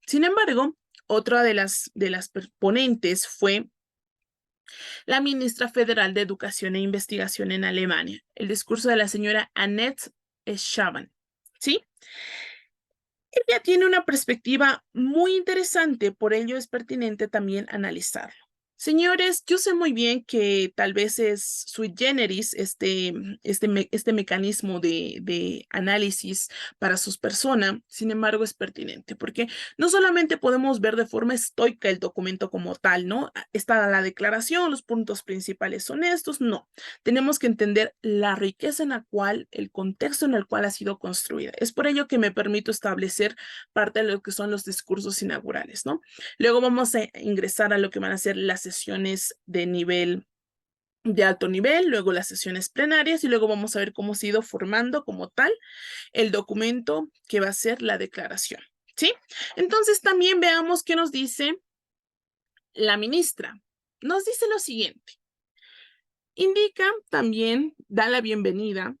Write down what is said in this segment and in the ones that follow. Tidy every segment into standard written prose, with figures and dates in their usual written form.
Sin embargo, otra de las ponentes fue la ministra federal de Educación e Investigación en Alemania, el discurso de la señora Annette Schavan. ¿Sí? Ella tiene una perspectiva muy interesante, por ello es pertinente también analizarlo. Señores, yo sé muy bien que tal vez es sui generis este mecanismo de análisis para sus personas, sin embargo es pertinente, porque no solamente podemos ver de forma estoica el documento como tal, ¿no? Está la declaración, los puntos principales son estos, no. Tenemos que entender la riqueza en la cual, el contexto en el cual ha sido construida. Es por ello que me permito establecer parte de lo que son los discursos inaugurales, ¿no? Luego vamos a ingresar a lo que van a ser las sesiones de alto nivel, luego las sesiones plenarias y luego vamos a ver cómo se ha ido formando como tal el documento que va a ser la declaración, ¿sí? Entonces también veamos qué nos dice la ministra. Nos dice lo siguiente. Indica también, da la bienvenida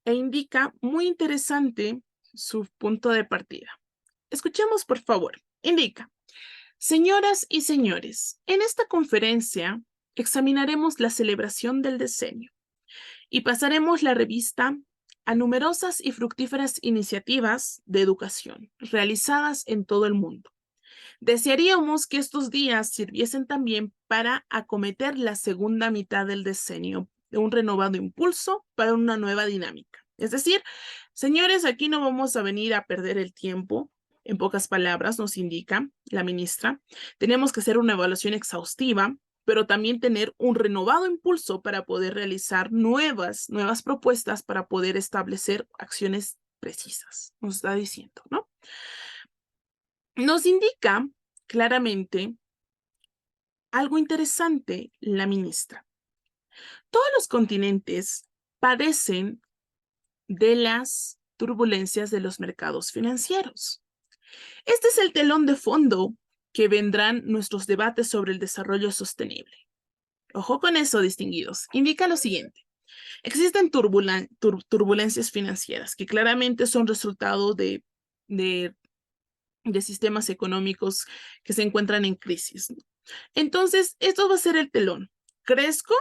e indica muy interesante su punto de partida. Escuchemos, por favor. Indica. Señoras y señores, en esta conferencia examinaremos la celebración del decenio y pasaremos la revista a numerosas y fructíferas iniciativas de educación realizadas en todo el mundo. Desearíamos que estos días sirviesen también para acometer la segunda mitad del decenio de un renovado impulso para una nueva dinámica. Es decir, señores, aquí no vamos a venir a perder el tiempo. En pocas palabras, nos indica la ministra, tenemos que hacer una evaluación exhaustiva, pero también tener un renovado impulso para poder realizar nuevas propuestas para poder establecer acciones precisas, nos está diciendo, ¿no? Nos indica claramente algo interesante la ministra. Todos los continentes padecen de las turbulencias de los mercados financieros. Este es el telón de fondo que vendrán nuestros debates sobre el desarrollo sostenible. Ojo con eso, distinguidos. Indica lo siguiente. Existen turbulencias financieras que claramente son resultado de sistemas económicos que se encuentran en crisis. Entonces, esto va a ser el telón. ¿Crezco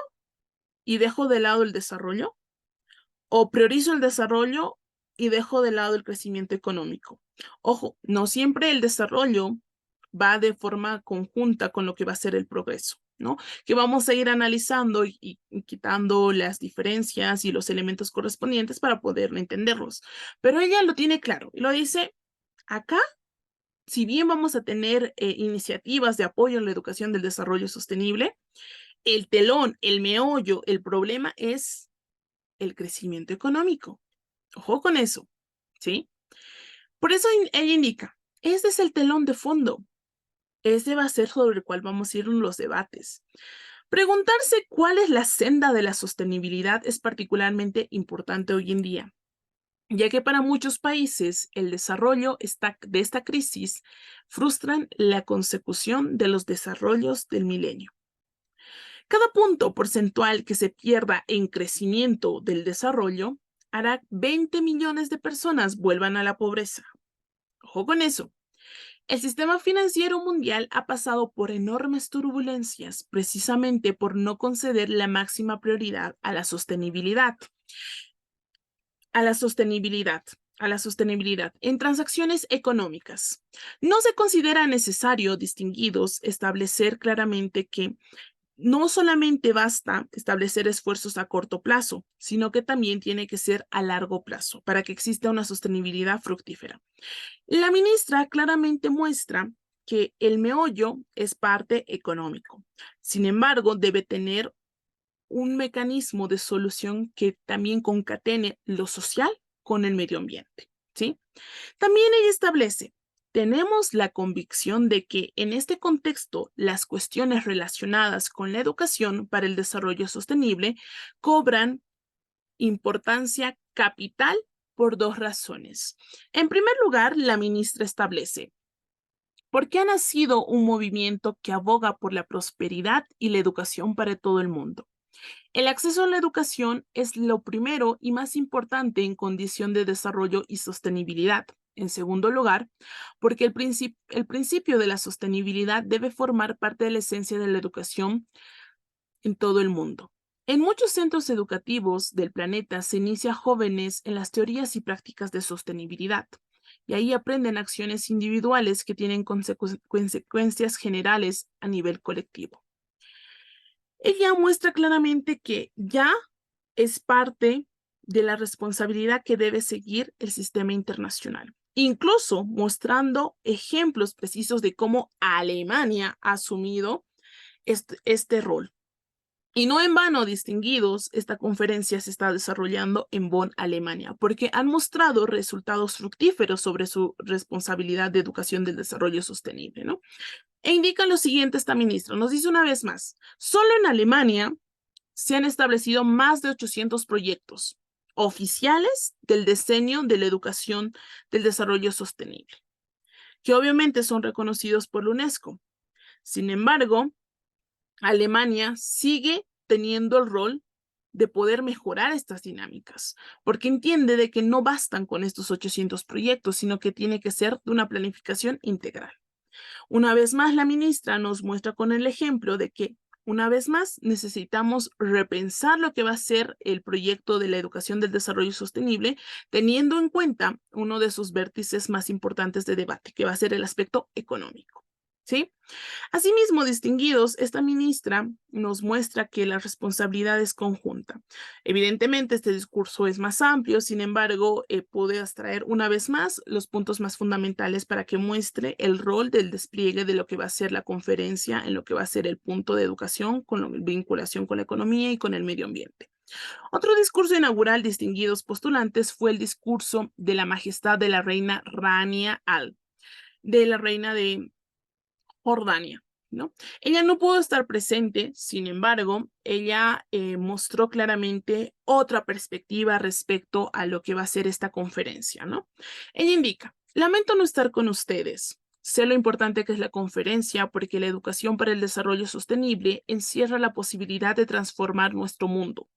y dejo de lado el desarrollo? ¿O priorizo el desarrollo y dejo de lado el crecimiento económico? Ojo, no siempre el desarrollo va de forma conjunta con lo que va a ser el progreso, ¿no? Que vamos a ir analizando y quitando las diferencias y los elementos correspondientes para poder entenderlos. Pero ella lo tiene claro y lo dice acá. Si bien vamos a tener iniciativas de apoyo en la educación del desarrollo sostenible, el telón, el meollo, el problema es el crecimiento económico. Ojo con eso, ¿sí? Por eso ella indica, este es el telón de fondo. Este va a ser sobre el cual vamos a ir en los debates. Preguntarse cuál es la senda de la sostenibilidad es particularmente importante hoy en día, ya que para muchos países el desarrollo de esta crisis frustran la consecución de los desarrollos del milenio. Cada punto porcentual que se pierda en crecimiento del desarrollo hará 20 millones de personas vuelvan a la pobreza. Ojo con eso. El sistema financiero mundial ha pasado por enormes turbulencias precisamente por no conceder la máxima prioridad a la sostenibilidad. A la sostenibilidad. En transacciones económicas. No se considera necesario, distinguidos, establecer claramente que no solamente basta establecer esfuerzos a corto plazo, sino que también tiene que ser a largo plazo para que exista una sostenibilidad fructífera. La ministra claramente muestra que el meollo es parte económico. Sin embargo, debe tener un mecanismo de solución que también concatene lo social con el medio ambiente, ¿sí? También ella establece, tenemos la convicción de que en este contexto las cuestiones relacionadas con la educación para el desarrollo sostenible cobran importancia capital por dos razones. En primer lugar, la ministra establece, ¿por qué ha nacido un movimiento que aboga por la prosperidad y la educación para todo el mundo? El acceso a la educación es lo primero y más importante en condición de desarrollo y sostenibilidad. En segundo lugar, porque el principio de la sostenibilidad debe formar parte de la esencia de la educación en todo el mundo. En muchos centros educativos del planeta se inicia a jóvenes en las teorías y prácticas de sostenibilidad, y ahí aprenden acciones individuales que tienen consecuencias generales a nivel colectivo. Ella muestra claramente que ya es parte de la responsabilidad que debe seguir el sistema internacional, incluso mostrando ejemplos precisos de cómo Alemania ha asumido este rol. Y no en vano, distinguidos, esta conferencia se está desarrollando en Bonn, Alemania, porque han mostrado resultados fructíferos sobre su responsabilidad de educación del desarrollo sostenible, ¿no? E indica lo siguiente esta ministra, nos dice una vez más, solo en Alemania se han establecido más de 800 proyectos oficiales del diseño de la educación del desarrollo sostenible, que obviamente son reconocidos por la UNESCO. Sin embargo, Alemania sigue teniendo el rol de poder mejorar estas dinámicas, porque entiende de que no bastan con estos 800 proyectos, sino que tiene que ser de una planificación integral. Una vez más, la ministra nos muestra con el ejemplo de que, una vez más, necesitamos repensar lo que va a ser el proyecto de la educación del desarrollo sostenible, teniendo en cuenta uno de sus vértices más importantes de debate, que va a ser el aspecto económico. ¿Sí? Asimismo, distinguidos, esta ministra nos muestra que la responsabilidad es conjunta. Evidentemente, este discurso es más amplio, sin embargo, puede extraer una vez más los puntos más fundamentales para que muestre el rol del despliegue de lo que va a ser la conferencia, en lo que va a ser el punto de educación con la vinculación con la economía y con el medio ambiente. Otro discurso inaugural, distinguidos postulantes, fue el discurso de la majestad de la reina Rania Al, de la reina de Jordania, ¿no? Ella no pudo estar presente, sin embargo, ella mostró claramente otra perspectiva respecto a lo que va a ser esta conferencia, ¿no? Ella indica, lamento no estar con ustedes. Sé lo importante que es la conferencia porque la educación para el desarrollo sostenible encierra la posibilidad de transformar nuestro mundo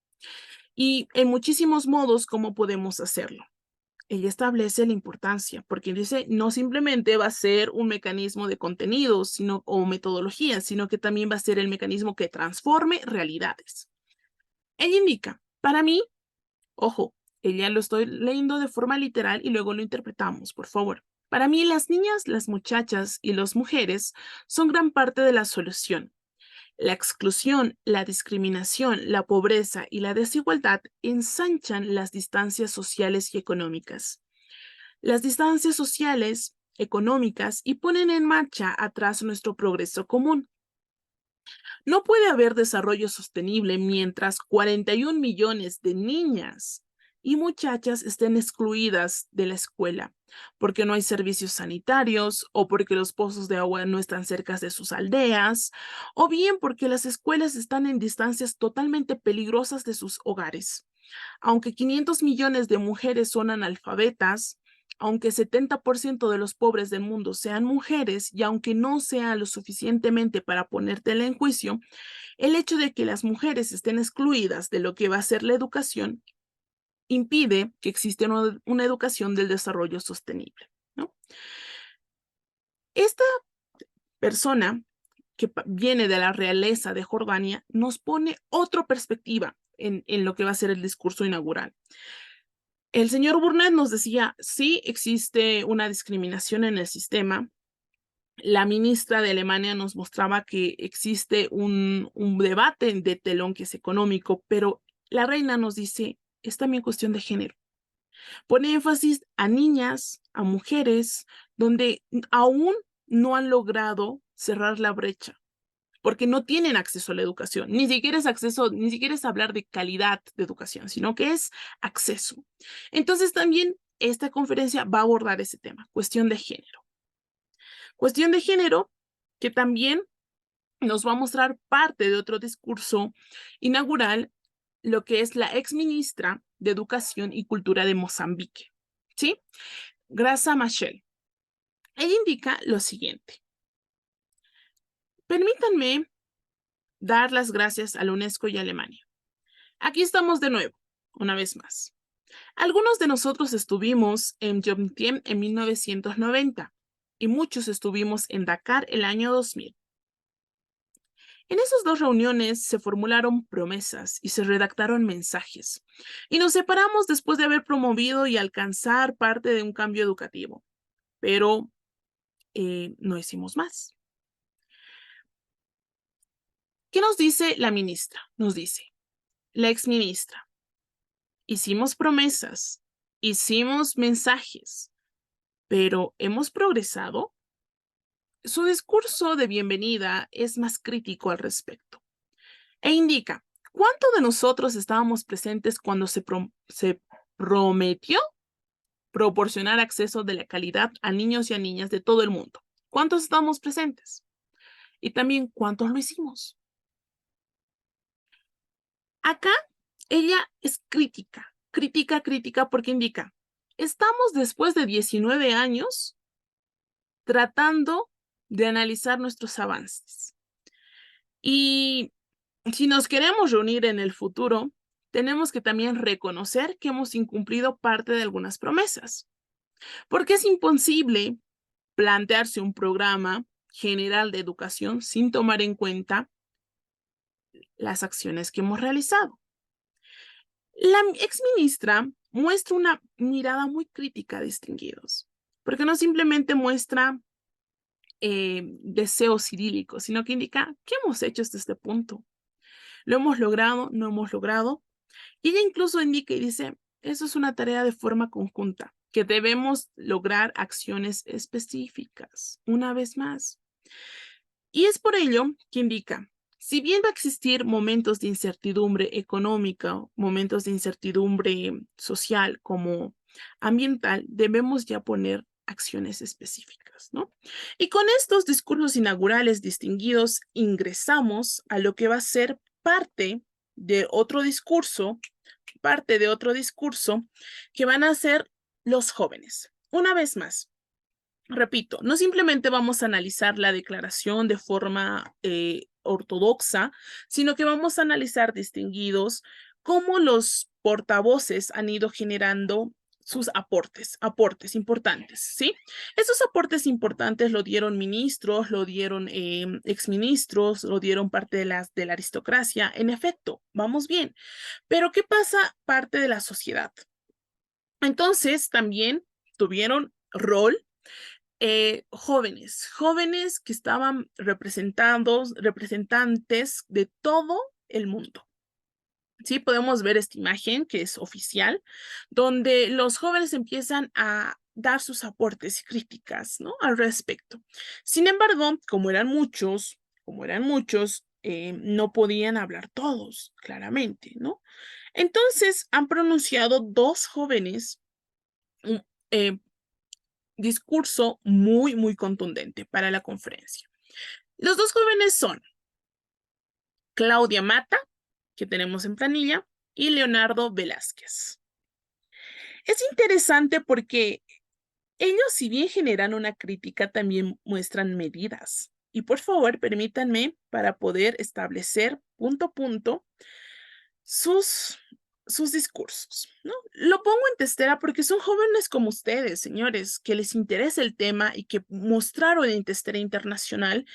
y en muchísimos modos cómo podemos hacerlo. Ella establece la importancia, porque dice, no simplemente va a ser un mecanismo de contenidos o metodología, sino que también va a ser el mecanismo que transforme realidades. Ella indica, para mí, ojo, ella lo estoy leyendo de forma literal y luego lo interpretamos, por favor. Para mí, las niñas, las muchachas y las mujeres son gran parte de la solución. La exclusión, la discriminación, la pobreza y la desigualdad ensanchan las distancias sociales y económicas. Las distancias sociales, económicas y ponen en marcha atrás nuestro progreso común. No puede haber desarrollo sostenible mientras 41 millones de niñas y muchachas estén excluidas de la escuela, porque no hay servicios sanitarios o porque los pozos de agua no están cerca de sus aldeas, o bien porque las escuelas están en distancias totalmente peligrosas de sus hogares. Aunque 500 millones de mujeres son analfabetas, aunque 70% de los pobres del mundo sean mujeres y aunque no sea lo suficientemente para ponértela en juicio, el hecho de que las mujeres estén excluidas de lo que va a ser la educación impide que exista una educación del desarrollo sostenible, ¿no? Esta persona que viene de la realeza de Jordania nos pone otra perspectiva en lo que va a ser el discurso inaugural. El señor Burnett nos decía, sí existe una discriminación en el sistema. La ministra de Alemania nos mostraba que existe un debate de telón que es económico, pero la reina nos dice, es también cuestión de género. Pone énfasis a niñas, a mujeres, donde aún no han logrado cerrar la brecha porque no tienen acceso a la educación. Ni siquiera es acceso, ni siquiera es hablar de calidad de educación, sino que es acceso. Entonces también esta conferencia va a abordar ese tema, cuestión de género. Cuestión de género que también nos va a mostrar parte de otro discurso inaugural, lo que es la ex ministra de Educación y Cultura de Mozambique, ¿sí? Graça Machel. Ella indica lo siguiente. Permítanme dar las gracias a la UNESCO y a Alemania. Aquí estamos de nuevo, una vez más. Algunos de nosotros estuvimos en Yomtien en 1990 y muchos estuvimos en Dakar el año 2000. En esas dos reuniones se formularon promesas y se redactaron mensajes, y nos separamos después de haber promovido y alcanzar parte de un cambio educativo, pero no hicimos más. ¿Qué nos dice la ministra? Nos dice, la exministra, hicimos promesas, hicimos mensajes, pero ¿hemos progresado? Su discurso de bienvenida es más crítico al respecto e indica cuánto de nosotros estábamos presentes cuando se prometió proporcionar acceso de la calidad a niños y a niñas de todo el mundo. ¿Cuántos estamos presentes? Y también cuántos lo hicimos. Acá ella es crítica, crítica porque indica, estamos después de 19 años tratando de analizar nuestros avances. Y si nos queremos reunir en el futuro, tenemos que también reconocer que hemos incumplido parte de algunas promesas, porque es imposible plantearse un programa general de educación sin tomar en cuenta las acciones que hemos realizado. La exministra muestra una mirada muy crítica, distinguidos, porque no simplemente muestra deseos idílicos, sino que indica qué hemos hecho hasta este punto. ¿Lo hemos logrado? ¿No hemos logrado? Y ella incluso indica y dice, eso es una tarea de forma conjunta, que debemos lograr acciones específicas, una vez más. Y es por ello que indica, si bien va a existir momentos de incertidumbre económica, momentos de incertidumbre social como ambiental, debemos ya poner acciones específicas, ¿no? Y con estos discursos inaugurales distinguidos, ingresamos a lo que va a ser parte de otro discurso que van a ser los jóvenes. Una vez más, repito, no simplemente vamos a analizar la declaración de forma ortodoxa, sino que vamos a analizar distinguidos cómo los portavoces han ido generando sus aportes importantes, ¿sí? Esos aportes importantes lo dieron ministros, lo dieron exministros, lo dieron parte de la aristocracia. En efecto, vamos bien. Pero ¿qué pasa parte de la sociedad? Entonces, también tuvieron rol jóvenes que estaban representantes de todo el mundo. Sí, podemos ver esta imagen que es oficial, donde los jóvenes empiezan a dar sus aportes y críticas, ¿no? Al respecto. Sin embargo, como eran muchos, no podían hablar todos, claramente, ¿no? Entonces, han pronunciado dos jóvenes un discurso muy contundente para la conferencia. Los dos jóvenes son Claudia Mata, que tenemos en planilla, y Leonardo Velázquez. Es interesante porque ellos, si bien generan una crítica, también muestran medidas. Y por favor, permítanme para poder establecer punto a punto sus discursos, ¿no? Lo pongo en testera porque son jóvenes como ustedes, señores, que les interesa el tema y que mostraron en testera internacional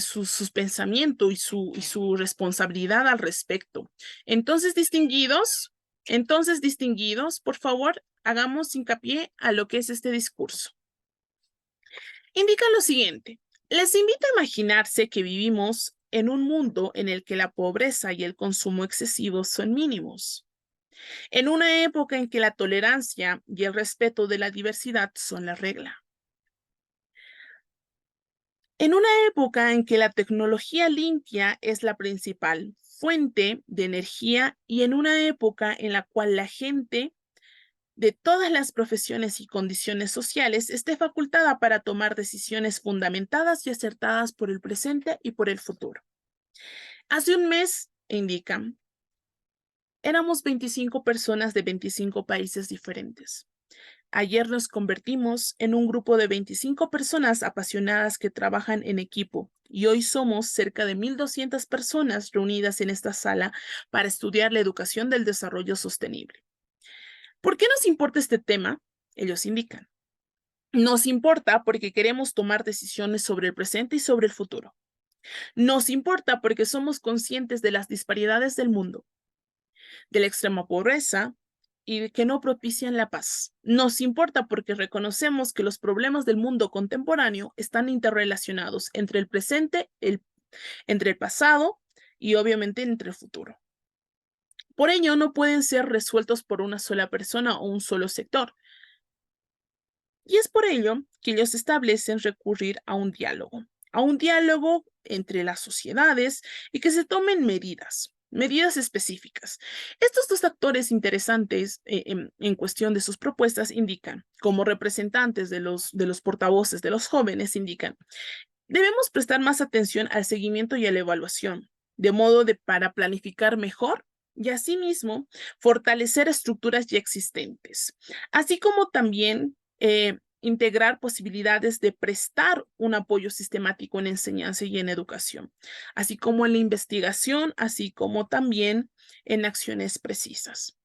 sus pensamientos y su responsabilidad al respecto. Entonces, distinguidos, por favor, hagamos hincapié a lo que es este discurso. Indica lo siguiente, les invito a imaginarse que vivimos en un mundo en el que la pobreza y el consumo excesivo son mínimos, en una época en que la tolerancia y el respeto de la diversidad son la regla. En una época en que la tecnología limpia es la principal fuente de energía y en una época en la cual la gente de todas las profesiones y condiciones sociales esté facultada para tomar decisiones fundamentadas y acertadas por el presente y por el futuro. Hace un mes, indican, éramos 25 personas de 25 países diferentes. Ayer nos convertimos en un grupo de 25 personas apasionadas que trabajan en equipo y hoy somos cerca de 1,200 personas reunidas en esta sala para estudiar la educación del desarrollo sostenible. ¿Por qué nos importa este tema? Ellos indican. Nos importa porque queremos tomar decisiones sobre el presente y sobre el futuro. Nos importa porque somos conscientes de las disparidades del mundo, de la extrema pobreza y que no propician la paz. Nos importa porque reconocemos que los problemas del mundo contemporáneo están interrelacionados entre el presente, entre el pasado y obviamente entre el futuro. Por ello, no pueden ser resueltos por una sola persona o un solo sector. Y es por ello que ellos establecen recurrir a un diálogo entre las sociedades y que se tomen medidas específicas. Estos dos actores interesantes en cuestión de sus propuestas indican, como representantes de los portavoces de los jóvenes, indican, debemos prestar más atención al seguimiento y a la evaluación, de modo para planificar mejor y asimismo fortalecer estructuras ya existentes, así como también integrar posibilidades de prestar un apoyo sistemático en enseñanza y en educación, así como en la investigación, así como también en acciones precisas.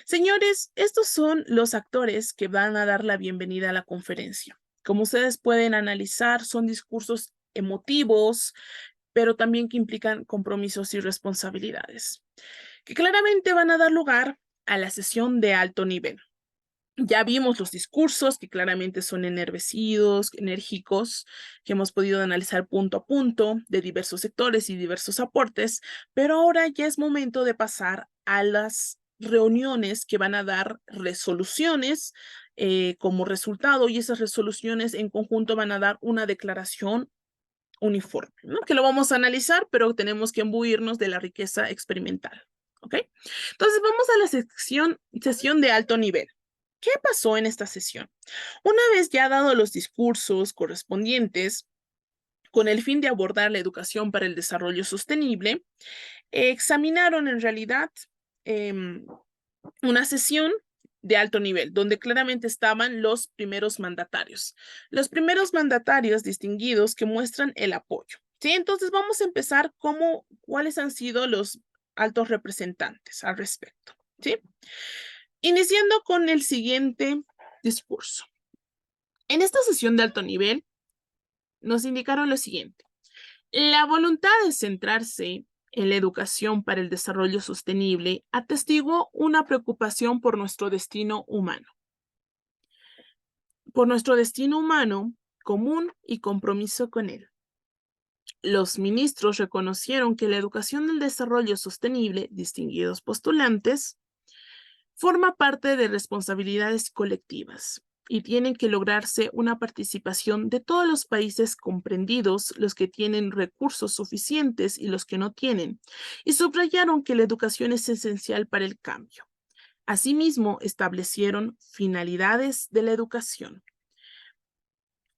Señores, estos son los actores que van a dar la bienvenida a la conferencia. Como ustedes pueden analizar, son discursos emotivos, pero también que implican compromisos y responsabilidades, que claramente van a dar lugar a la sesión de alto nivel. Ya vimos los discursos que claramente son enervecidos, enérgicos, que hemos podido analizar punto a punto de diversos sectores y diversos aportes, pero ahora ya es momento de pasar a las reuniones que van a dar resoluciones como resultado y esas resoluciones en conjunto van a dar una declaración uniforme, ¿no? Que lo vamos a analizar, pero tenemos que imbuirnos de la riqueza experimental, ¿ok? Entonces vamos a la sesión de alto nivel. ¿Qué pasó en esta sesión? Una vez ya dado los discursos correspondientes, con el fin de abordar la educación para el desarrollo sostenible, examinaron en realidad una sesión de alto nivel, donde claramente estaban los primeros mandatarios. Los primeros mandatarios distinguidos que muestran el apoyo. ¿Sí? Entonces vamos a empezar cuáles han sido los altos representantes al respecto. ¿Sí? Iniciando con el siguiente discurso. En esta sesión de alto nivel nos indicaron lo siguiente. La voluntad de centrarse en la educación para el desarrollo sostenible atestiguó una preocupación por nuestro destino humano. Por nuestro destino humano común y compromiso con él. Los ministros reconocieron que la educación del desarrollo sostenible, distinguidos postulantes, forma parte de responsabilidades colectivas y tienen que lograrse una participación de todos los países comprendidos, los que tienen recursos suficientes y los que no tienen, y subrayaron que la educación es esencial para el cambio. Asimismo, establecieron finalidades de la educación.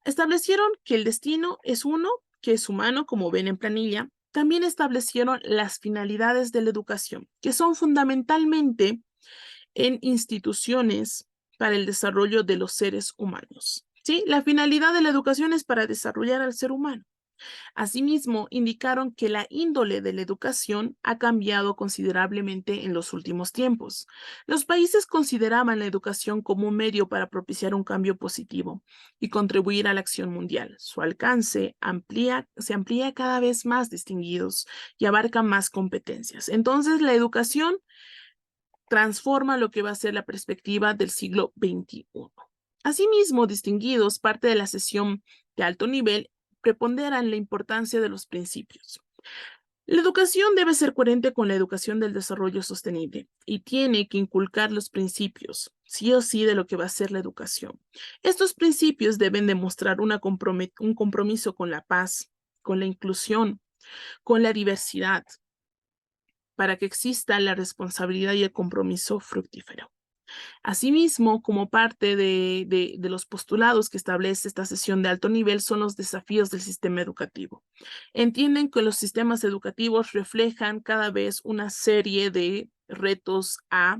Establecieron que el destino es uno, que es humano, como ven en planilla. También establecieron las finalidades de la educación, que son fundamentalmente en instituciones para el desarrollo de los seres humanos. ¿Sí? La finalidad de la educación es para desarrollar al ser humano. Asimismo, indicaron que la índole de la educación ha cambiado considerablemente en los últimos tiempos. Los países consideraban la educación como un medio para propiciar un cambio positivo y contribuir a la acción mundial. Su alcance se amplía cada vez más distinguidos y abarca más competencias. Entonces, la educación transforma lo que va a ser la perspectiva del siglo XXI. Asimismo, distinguidos, parte de la sesión de alto nivel preponderan la importancia de los principios. La educación debe ser coherente con la educación del desarrollo sostenible y tiene que inculcar los principios, sí o sí, de lo que va a ser la educación. Estos principios deben demostrar un compromiso con la paz, con la inclusión, con la diversidad, para que exista la responsabilidad y el compromiso fructífero. Asimismo, como parte de los postulados que establece esta sesión de alto nivel son los desafíos del sistema educativo. Entienden que los sistemas educativos reflejan cada vez una serie de retos a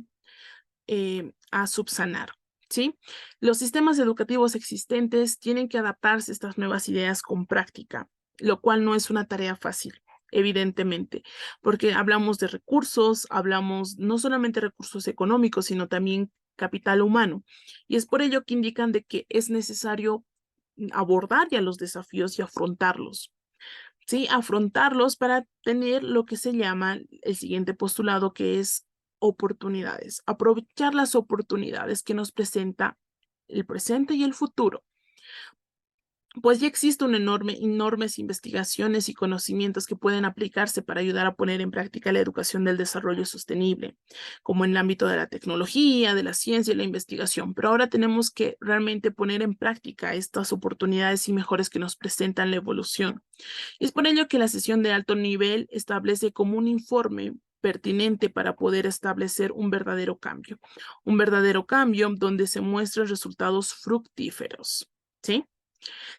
subsanar. ¿Sí? Los sistemas educativos existentes tienen que adaptarse a estas nuevas ideas con práctica, lo cual no es una tarea fácil, evidentemente, porque hablamos de recursos, hablamos no solamente de recursos económicos, sino también capital humano. Y es por ello que indican de que es necesario abordar ya los desafíos y afrontarlos. ¿Sí? Afrontarlos para tener lo que se llama el siguiente postulado, que es oportunidades. Aprovechar las oportunidades que nos presenta el presente y el futuro. Pues ya existen enormes investigaciones y conocimientos que pueden aplicarse para ayudar a poner en práctica la educación del desarrollo sostenible, como en el ámbito de la tecnología, de la ciencia y la investigación. Pero ahora tenemos que realmente poner en práctica estas oportunidades y mejores que nos presentan la evolución. Es por ello que la sesión de alto nivel establece como un informe pertinente para poder establecer un verdadero cambio donde se muestran resultados fructíferos, ¿sí?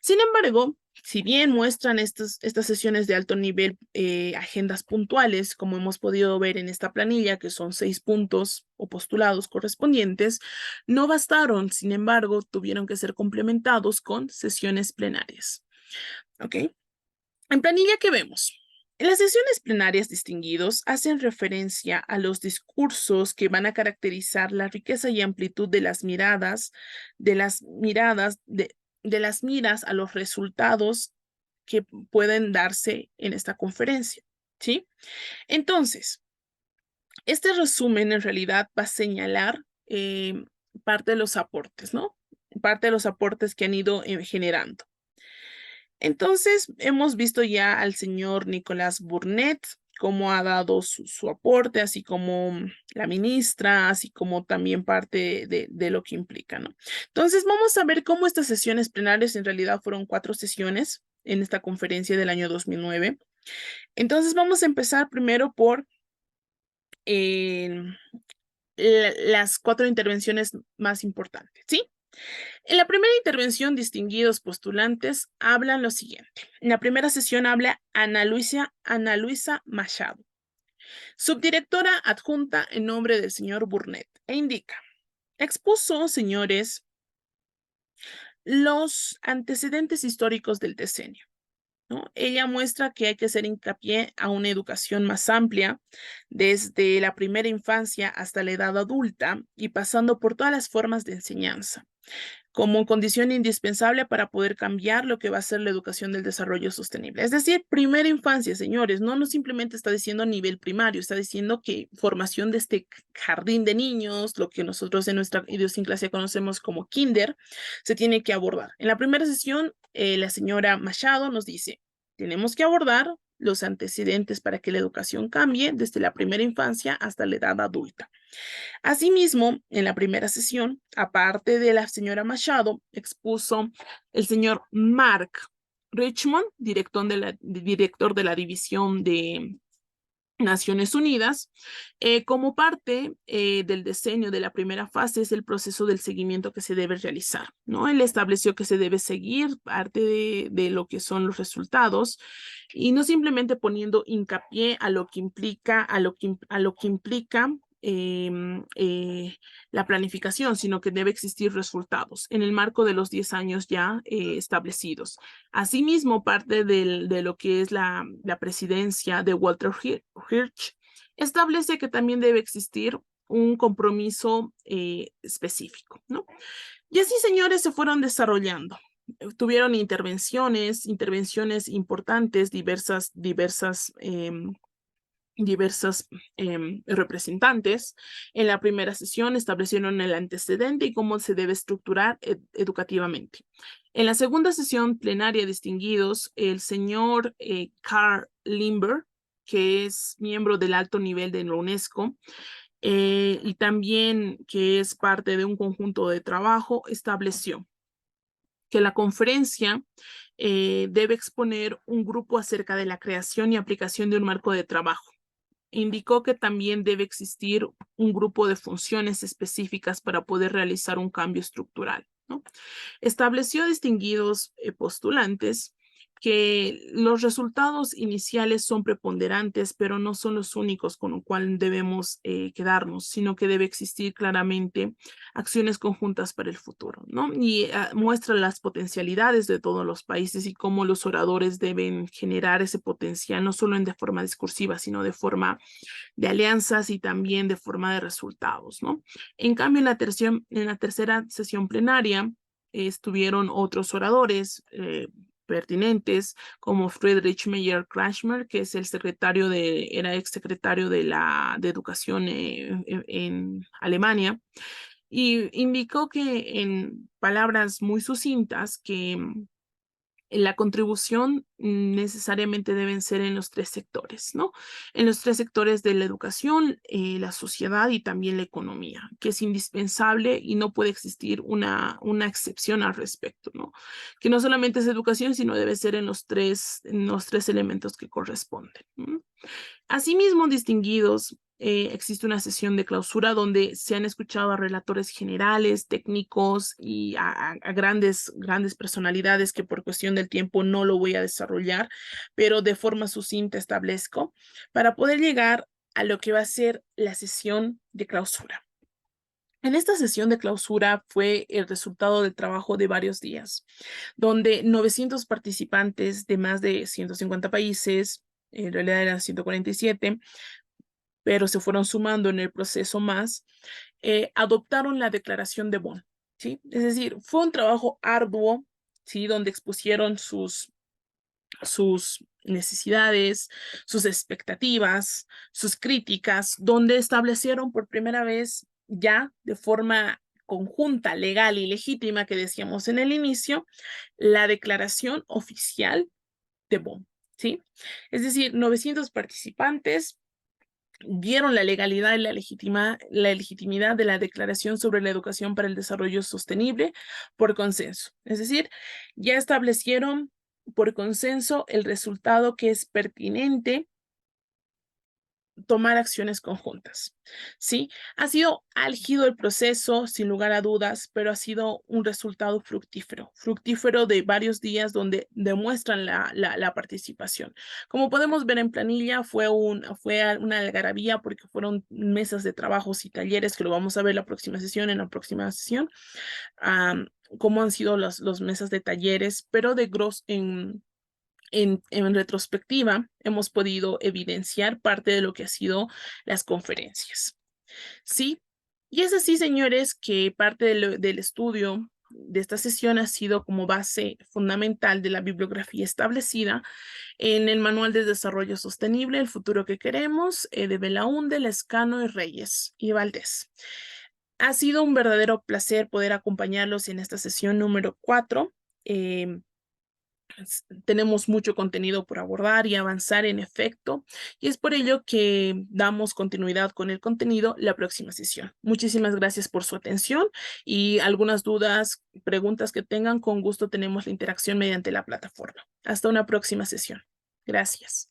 Sin embargo, si bien muestran estas sesiones de alto nivel agendas puntuales, como hemos podido ver en esta planilla, que son 6 puntos o postulados correspondientes, no bastaron, sin embargo, tuvieron que ser complementados con sesiones plenarias. ¿Ok? En planilla, ¿qué vemos? En las sesiones plenarias distinguidos hacen referencia a los discursos que van a caracterizar la riqueza y amplitud de las miradas, de las miras a los resultados que pueden darse en esta conferencia, ¿sí? Entonces, este resumen en realidad va a señalar parte de los aportes, ¿no? Parte de los aportes que han ido generando. Entonces, hemos visto ya al señor Nicolás Burnett, cómo ha dado su aporte, así como la ministra, así como también parte de lo que implica, ¿no? Entonces, vamos a ver cómo estas sesiones plenarias, en realidad fueron 4 sesiones en esta conferencia del año 2009. Entonces, vamos a empezar primero por las 4 intervenciones más importantes, ¿sí? En la primera intervención, distinguidos postulantes hablan lo siguiente. En la primera sesión habla Ana Luisa Machado, subdirectora adjunta en nombre del señor Burnett, e indica, expuso, señores, los antecedentes históricos del decenio, ¿no? Ella muestra que hay que hacer hincapié a una educación más amplia, desde la primera infancia hasta la edad adulta y pasando por todas las formas de enseñanza, como condición indispensable para poder cambiar lo que va a ser la educación del desarrollo sostenible. Es decir, primera infancia, señores, no simplemente está diciendo nivel primario, está diciendo que formación de este jardín de niños, lo que nosotros en nuestra idiosincrasia conocemos como kinder, se tiene que abordar. En la primera sesión, la señora Machado nos dice, tenemos que abordar los antecedentes para que la educación cambie desde la primera infancia hasta la edad adulta. Asimismo, en la primera sesión, aparte de la señora Machado, expuso el señor Mark Richmond, director de la División de Naciones Unidas. Como parte del diseño de la primera fase es el proceso del seguimiento que se debe realizar, ¿no? Él estableció que se debe seguir parte de lo que son los resultados y no simplemente poniendo hincapié a lo que implica, la planificación, sino que debe existir resultados en el marco de los 10 años ya establecidos. Asimismo, parte de lo que es la presidencia de Walter Hirsch establece que también debe existir un compromiso específico, ¿no? Y así, señores, se fueron desarrollando. Tuvieron intervenciones importantes, diversas representantes. En la primera sesión establecieron el antecedente y cómo se debe estructurar educativamente. En la segunda sesión plenaria, distinguidos, el señor Karl Limber, que es miembro del alto nivel de la UNESCO, y también que es parte de un conjunto de trabajo, estableció que la conferencia debe exponer un grupo acerca de la creación y aplicación de un marco de trabajo. Indicó que también debe existir un grupo de funciones específicas para poder realizar un cambio estructural, ¿no? Estableció distinguidos postulantes que los resultados iniciales son preponderantes, pero no son los únicos con los cuales debemos quedarnos, sino que debe existir claramente acciones conjuntas para el futuro, ¿no? Y muestra las potencialidades de todos los países y cómo los oradores deben generar ese potencial, no solo de forma discursiva, sino de forma de alianzas y también de forma de resultados, ¿no? En cambio, en la tercera sesión plenaria estuvieron otros oradores pertinentes, como Friedrich Meyer Kretschmer, que es era ex secretario de Educación en Alemania, y indicó que en palabras muy sucintas que la contribución necesariamente deben ser en los tres sectores, ¿no? En los tres sectores de la educación, la sociedad y también la economía, que es indispensable y no puede existir una excepción al respecto, ¿no? Que no solamente es educación, sino debe ser en en los tres elementos que corresponden, ¿no? Asimismo, distinguidos, existe una sesión de clausura donde se han escuchado a relatores generales, técnicos y a grandes personalidades que por cuestión del tiempo no lo voy a desarrollar, pero de forma sucinta establezco para poder llegar a lo que va a ser la sesión de clausura. En esta sesión de clausura fue el resultado del trabajo de varios días, donde 900 participantes de más de 150 países, en realidad eran 147, pero se fueron sumando en el proceso más, adoptaron la Declaración de Bonn, ¿sí? Es decir, fue un trabajo arduo, ¿sí? Donde expusieron sus necesidades, sus expectativas, sus críticas, donde establecieron por primera vez ya de forma conjunta, legal y legítima, que decíamos en el inicio, la declaración oficial de Bonn, ¿sí? Es decir, 900 participantes vieron la legalidad y la legitimidad de la Declaración sobre la Educación para el Desarrollo Sostenible por consenso. Es decir, ya establecieron por consenso el resultado que es pertinente tomar acciones conjuntas, ¿sí? Ha sido álgido el proceso, sin lugar a dudas, pero ha sido un resultado fructífero de varios días donde demuestran la participación. Como podemos ver en planilla, fue una algarabía porque fueron mesas de trabajos y talleres, que lo vamos a ver en la próxima sesión, cómo han sido los mesas de talleres, pero en retrospectiva, hemos podido evidenciar parte de lo que han sido las conferencias. ¿Sí? Y es así, señores, que parte del estudio de esta sesión ha sido como base fundamental de la bibliografía establecida en el Manual de Desarrollo Sostenible, El futuro que queremos, de Belaúnde, Lescano y Reyes y Valdés. Ha sido un verdadero placer poder acompañarlos en esta sesión número 4. Tenemos mucho contenido por abordar y avanzar en efecto, y es por ello que damos continuidad con el contenido la próxima sesión. Muchísimas gracias por su atención y algunas dudas, preguntas que tengan, con gusto tenemos la interacción mediante la plataforma. Hasta una próxima sesión. Gracias.